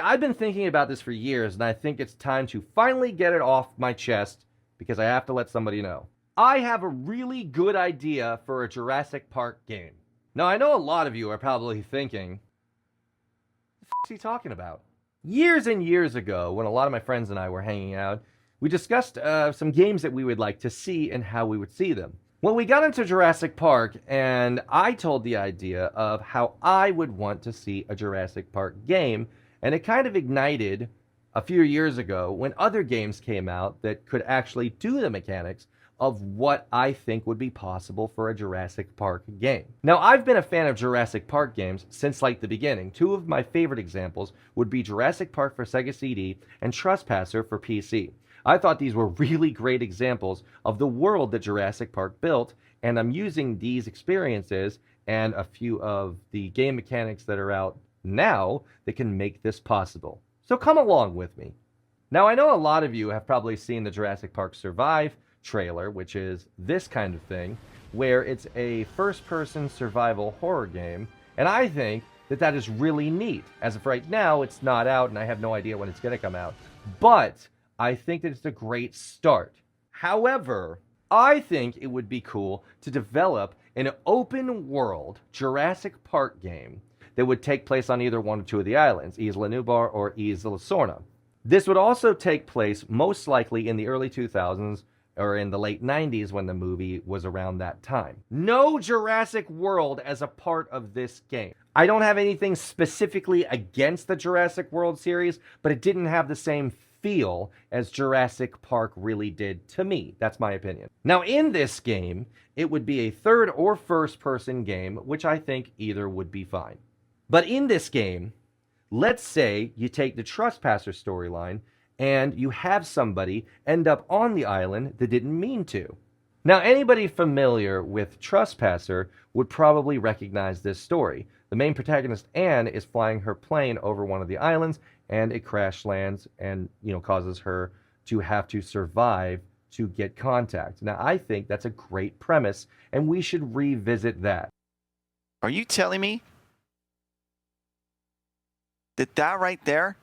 I've been thinking about this for years, and I think it's time to finally get it off my chest because I have to let somebody know. I have a really good idea for a Jurassic Park game. Now, I know a lot of you are probably thinking, what the f*** is he talking about? Years and years ago, when a lot of my friends and I were hanging out, we discussed some games that we would like to see and how we would see them. Well, we got into Jurassic Park, and I told the idea of how I would want to see a Jurassic Park game, and it kind of ignited a few years ago when other games came out that could actually do the mechanics of what I think would be possible for a Jurassic Park game. Now, I've been a fan of Jurassic Park games since like the beginning. Two of my favorite examples would be Jurassic Park for Sega CD and Trespasser for PC. I thought these were really great examples of the world that Jurassic Park built, and I'm using these experiences and a few of the game mechanics that are out now that can make this possible. So come along with me. Now, I know a lot of you have probably seen the Jurassic Park Survive trailer, which is this kind of thing, where it's a first-person survival horror game, and I think that that is really neat. As of right now, it's not out, and I have no idea when it's going to come out, but I think that it's a great start. However, I think it would be cool to develop an open-world Jurassic Park game that would take place on either one or two of the islands, Isla Nublar or Isla Sorna. This would also take place most likely in the early 2000s or in the late 90s when the movie was around that time. No Jurassic World as a part of this game. I don't have anything specifically against the Jurassic World series, but it didn't have the same feel as Jurassic Park really did to me. That's my opinion. Now, in this game, it would be a third or first person game, which I think either would be fine. But in this game, let's say you take the Trespasser storyline and you have somebody end up on the island that didn't mean to. Now, anybody familiar with Trespasser would probably recognize this story. The main protagonist, Anne, is flying her plane over one of the islands, and it crash lands and, causes her to have to survive to get contact. Now, I think that's a great premise, and we should revisit that. Are you telling me that right there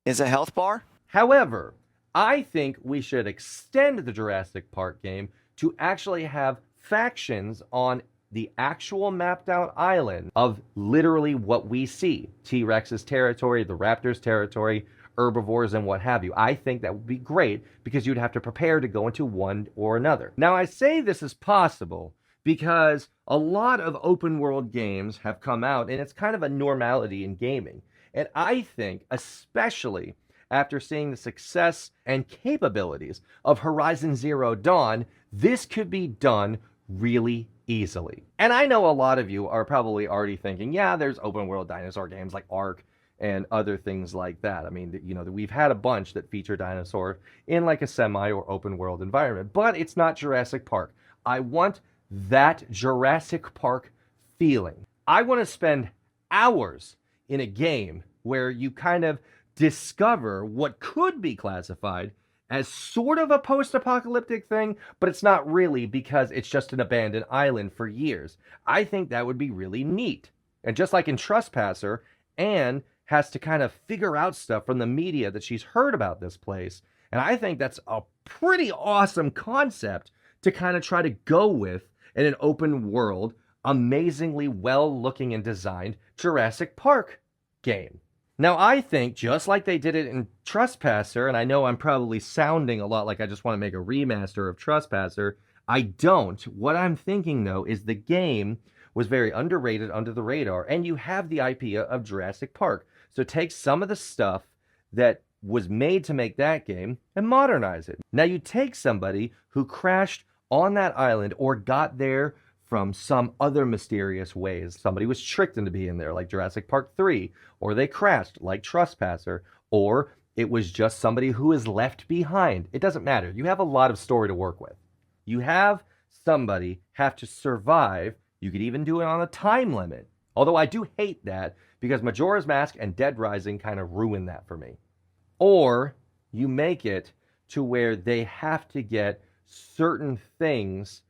is a health bar? However, I think we should extend the Jurassic Park game to actually have factions on the actual mapped out island of literally what we see. T-Rex's territory, the Raptors' territory, herbivores, and what have you. I think that would be great because you'd have to prepare to go into one or another. Now, I say this is possible because a lot of open world games have come out, and it's kind of a normality in gaming. And I think, especially after seeing the success and capabilities of Horizon Zero Dawn, this could be done really easily. And I know a lot of you are probably already thinking, yeah, there's open world dinosaur games like Ark and other things like that. I mean, we've had a bunch that feature dinosaurs in like a semi or open world environment, but it's not Jurassic Park. I want that Jurassic Park feeling. I want to spend hours in a game where you kind of discover what could be classified as sort of a post-apocalyptic thing, but it's not really because it's just an abandoned island for years. I think that would be really neat. And just like in Trespasser, Anne has to kind of figure out stuff from the media that she's heard about this place. And I think that's a pretty awesome concept to kind of try to go with in an open world, amazingly well-looking and designed Jurassic Park game. Now, I think, just like they did it in Trespasser, and I know I'm probably sounding a lot like I just want to make a remaster of Trespasser, I don't. What I'm thinking, though, is the game was very underrated, under the radar, and you have the IP of Jurassic Park. So take some of the stuff that was made to make that game and modernize it. Now, you take somebody who crashed on that island or got there from some other mysterious ways. Somebody was tricked into being there, like Jurassic Park 3, or they crashed, like Trespasser, or it was just somebody who is left behind. It doesn't matter. You have a lot of story to work with. You have somebody have to survive. You could even do it on a time limit. Although I do hate that because Majora's Mask and Dead Rising kind of ruin that for me. Or you make it to where they have to get certain things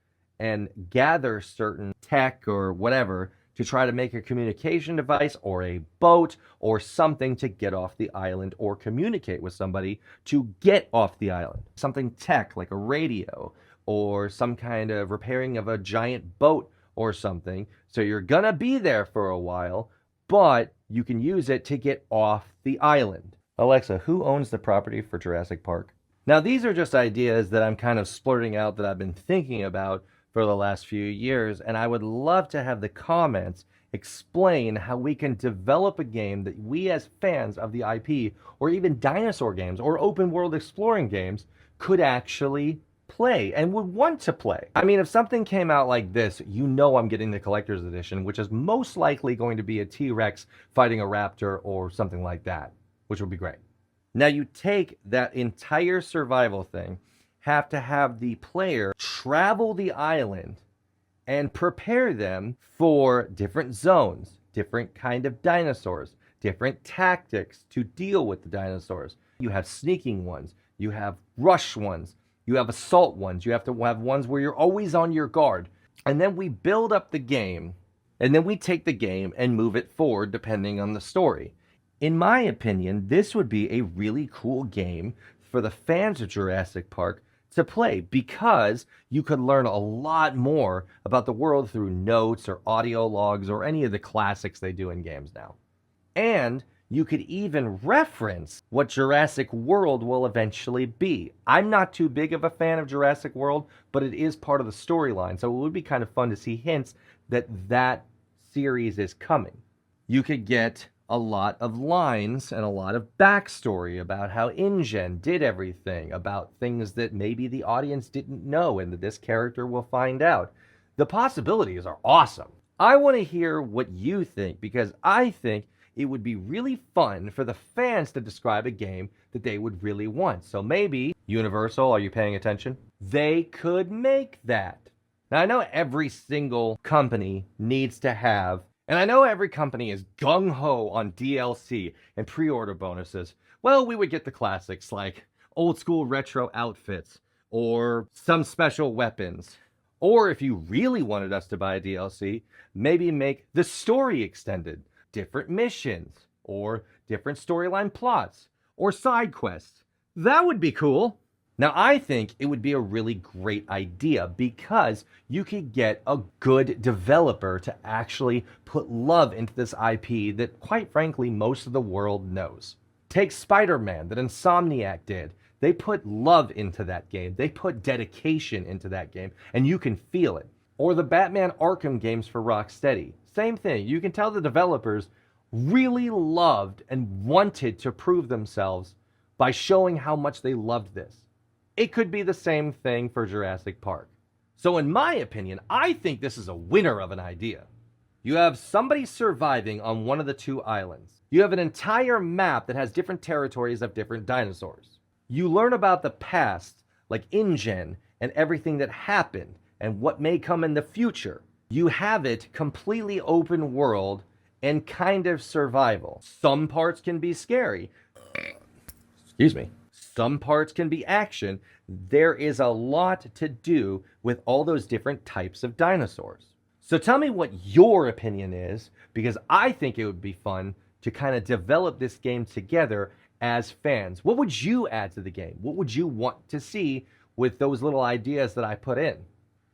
and gather certain tech or whatever to try to make a communication device or a boat or something to get off the island or communicate with somebody to get off the island. Something tech like a radio or some kind of repairing of a giant boat or something. So you're gonna be there for a while, but you can use it to get off the island. Alexa, who owns the property for Jurassic Park? Now, these are just ideas that I'm kind of splurting out that I've been thinking about for the last few years, and I would love to have the comments explain how we can develop a game that we as fans of the IP, or even dinosaur games or open world exploring games, could actually play and would want to play. I mean, if something came out like this, you know I'm getting the collector's edition, which is most likely going to be a T-Rex fighting a raptor or something like that, which would be great. Now you take that entire survival thing, have to have the player travel the island and prepare them for different zones, different kind of dinosaurs, different tactics to deal with the dinosaurs. You have sneaking ones, you have rush ones, you have assault ones, you have to have ones where you're always on your guard. And then we build up the game, and then we take the game and move it forward depending on the story. In my opinion, this would be a really cool game for the fans of Jurassic Park to play, because you could learn a lot more about the world through notes or audio logs or any of the classics they do in games now. And you could even reference what Jurassic World will eventually be. I'm not too big of a fan of Jurassic World, but it is part of the storyline, so it would be kind of fun to see hints that that series is coming. You could get a lot of lines and a lot of backstory about how InGen did everything, about things that maybe the audience didn't know and that this character will find out. The possibilities are awesome. I want to hear what you think, because I think it would be really fun for the fans to describe a game that they would really want. So maybe, Universal, are you paying attention? They could make that. Now, I know every single company needs to have, and I know every company is gung-ho on DLC and pre-order bonuses. Well, we would get the classics like old school retro outfits or some special weapons. Or if you really wanted us to buy a DLC, maybe make the story extended, different missions, or different storyline plots, or side quests. That would be cool. Now, I think it would be a really great idea because you could get a good developer to actually put love into this IP that, quite frankly, most of the world knows. Take Spider-Man that Insomniac did. They put love into that game. They put dedication into that game, and you can feel it. Or the Batman Arkham games for Rocksteady. Same thing. You can tell the developers really loved and wanted to prove themselves by showing how much they loved this. It could be the same thing for Jurassic Park. So in my opinion, I think this is a winner of an idea. You have somebody surviving on one of the two islands. You have an entire map that has different territories of different dinosaurs. You learn about the past, like InGen, and everything that happened, and what may come in the future. You have it completely open world and kind of survival. Some parts can be scary. Excuse me. Some parts can be action. There is a lot to do with all those different types of dinosaurs. So tell me what your opinion is, because I think it would be fun to kind of develop this game together as fans. What would you add to the game? What would you want to see with those little ideas that I put in?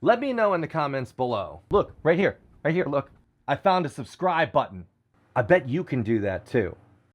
Let me know in the comments below. Look, right here, look. I found a subscribe button. I bet you can do that too.